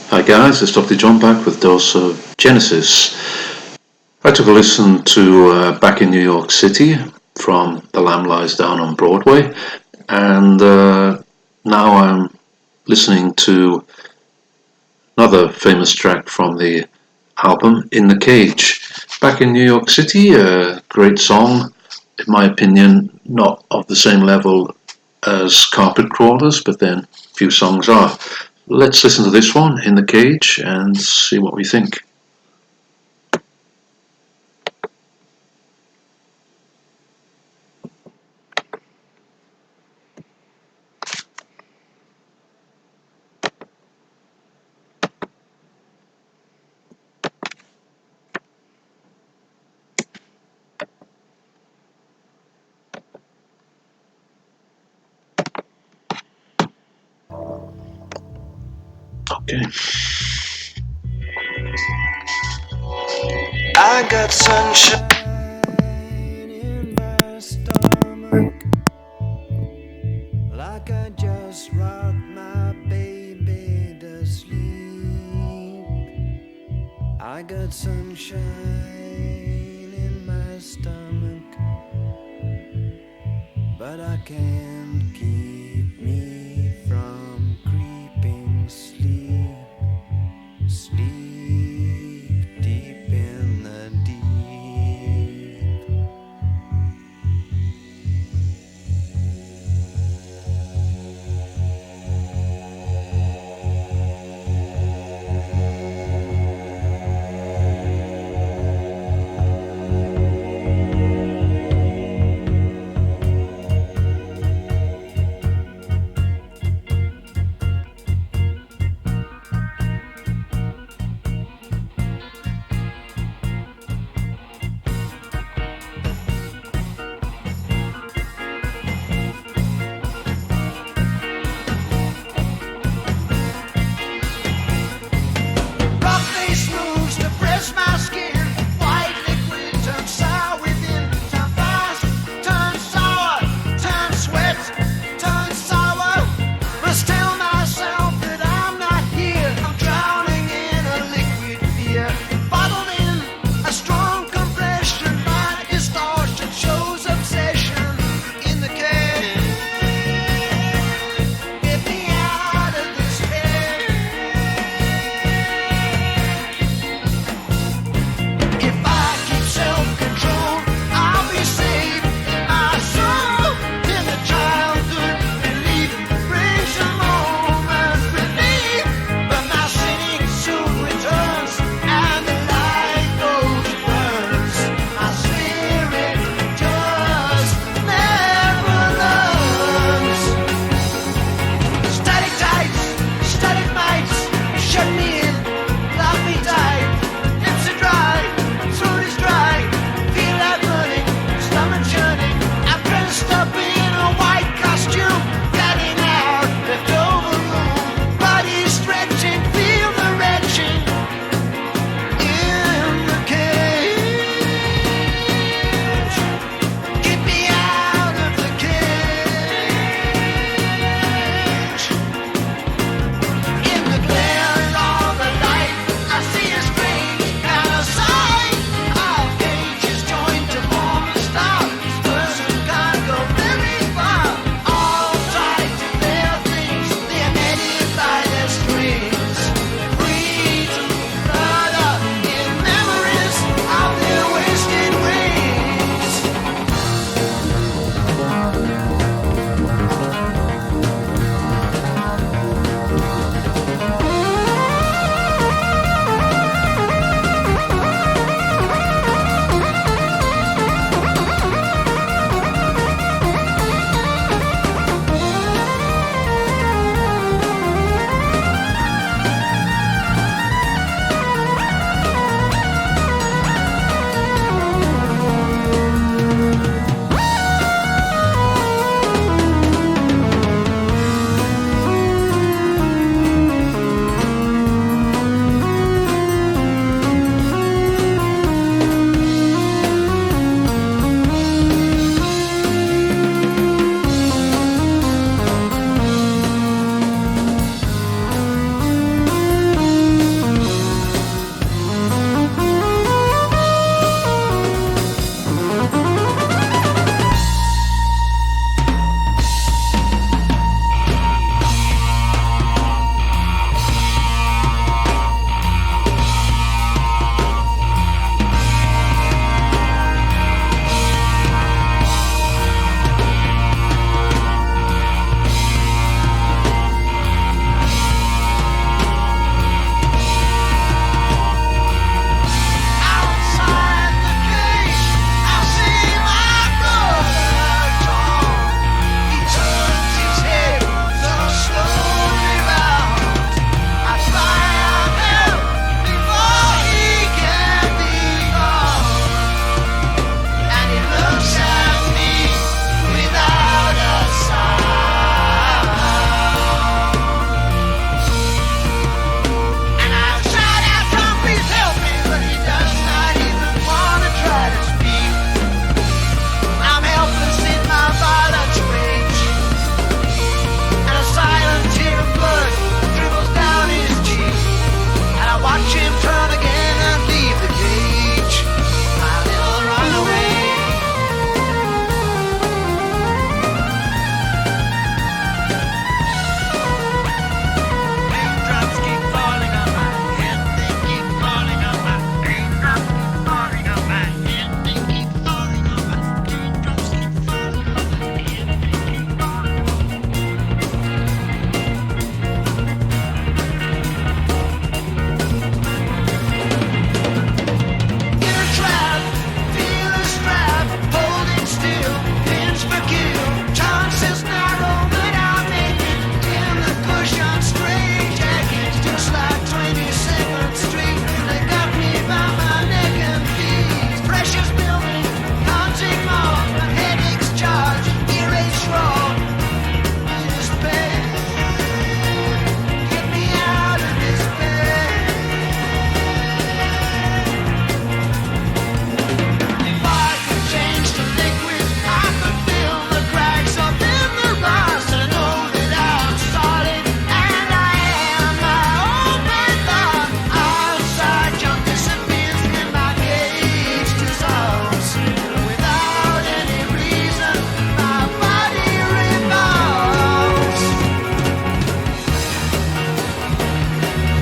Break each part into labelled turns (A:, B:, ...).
A: Hi guys, it's Dr. John back with Dose of Genesis. I took a listen to Back in New York City from The Lamb Lies Down on Broadway, and now I'm listening to another famous track from the album, In the Cage. Back in New York City, a great song, in my opinion, not of the same level as Carpet Crawlers, but then few songs are. Let's listen to this one, In the Cage, and see what we think. Okay.
B: I got sunshine in my stomach, like I just rocked my baby to sleep. I got sunshine in my stomach, but I can't keep me from creeping sleep. Sleep deep in the deep.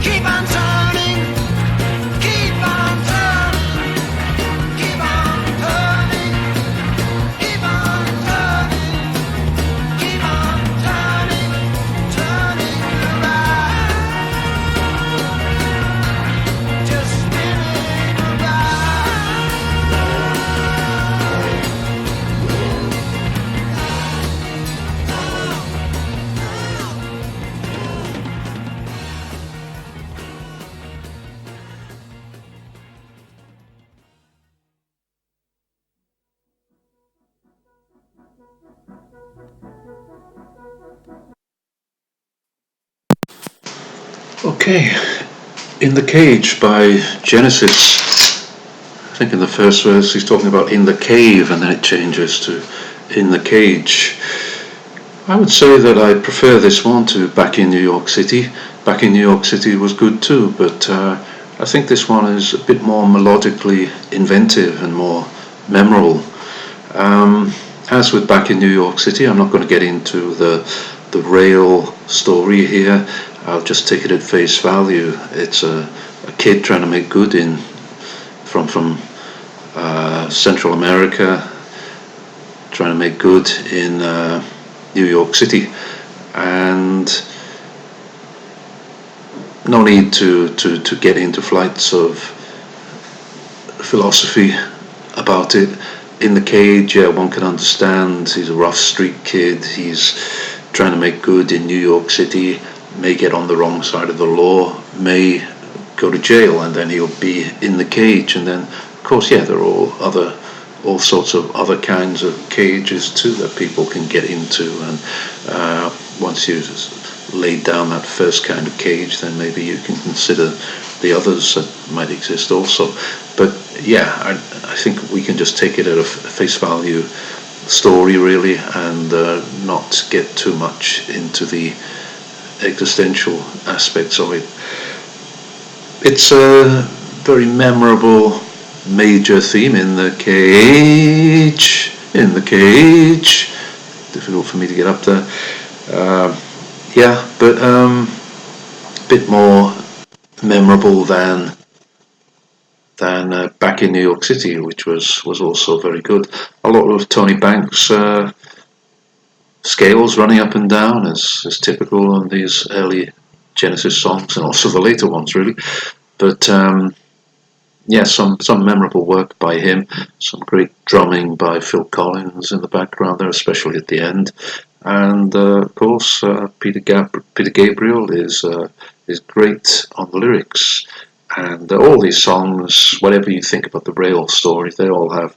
B: keep on turning, keep on turning, keep on turning, keep on turning, keep on turning, turning around, just spinning around.
A: Okay, In the Cage by Genesis. I think in the first verse he's talking about in the cave, and then it changes to in the cage. I would say that I prefer this one to Back in New York City. Back in New York City was good too, but I think this one is a bit more melodically inventive and more memorable. As with Back in New York City, I'm not going to get into the rail story here. I'll just take it at face value. It's a kid trying to make good from Central America, trying to make good in New York City, and no need to get into flights of philosophy about it. In the Cage, yeah, one can understand he's a rough street kid, he's trying to make good in New York City, may get on the wrong side of the law, may go to jail, and then he'll be in the cage. And then of course, yeah, there are all sorts of other kinds of cages too that people can get into, and once you've laid down that first kind of cage, then maybe you can consider the others that might exist also. But yeah, I think we can just take it at a face value story really, and not get too much into the existential aspects of it. It's a very memorable major theme, in the cage, in the cage. Difficult for me to get up there. Yeah, but a bit more memorable than Back in New York City, which was also very good. A lot of Tony Banks scales running up and down, as typical on these early Genesis songs, and also the later ones really. But yeah, some memorable work by him, some great drumming by Phil Collins in the background there, especially at the end, and of course Peter Gabriel is great on the lyrics. And all these songs, whatever you think about the rail story, they all have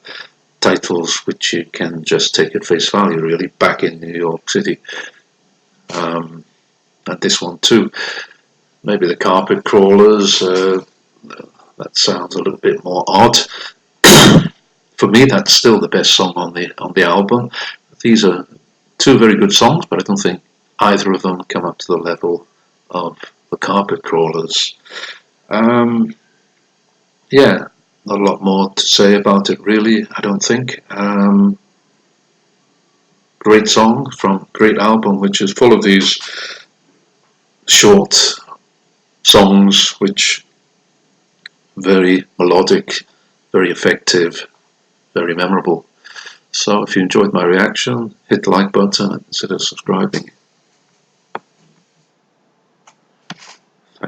A: titles which you can just take at face value really. Back in New York City, and this one too. Maybe the Carpet Crawlers, that sounds a little bit more odd. For me, that's still the best song on the album. These are two very good songs, but I don't think either of them come up to the level of the Carpet Crawlers. Yeah, not a lot more to say about it really, I don't think. Great song from great album, which is full of these short songs which very melodic, very effective, very memorable. So if you enjoyed my reaction, hit the like button and consider subscribing.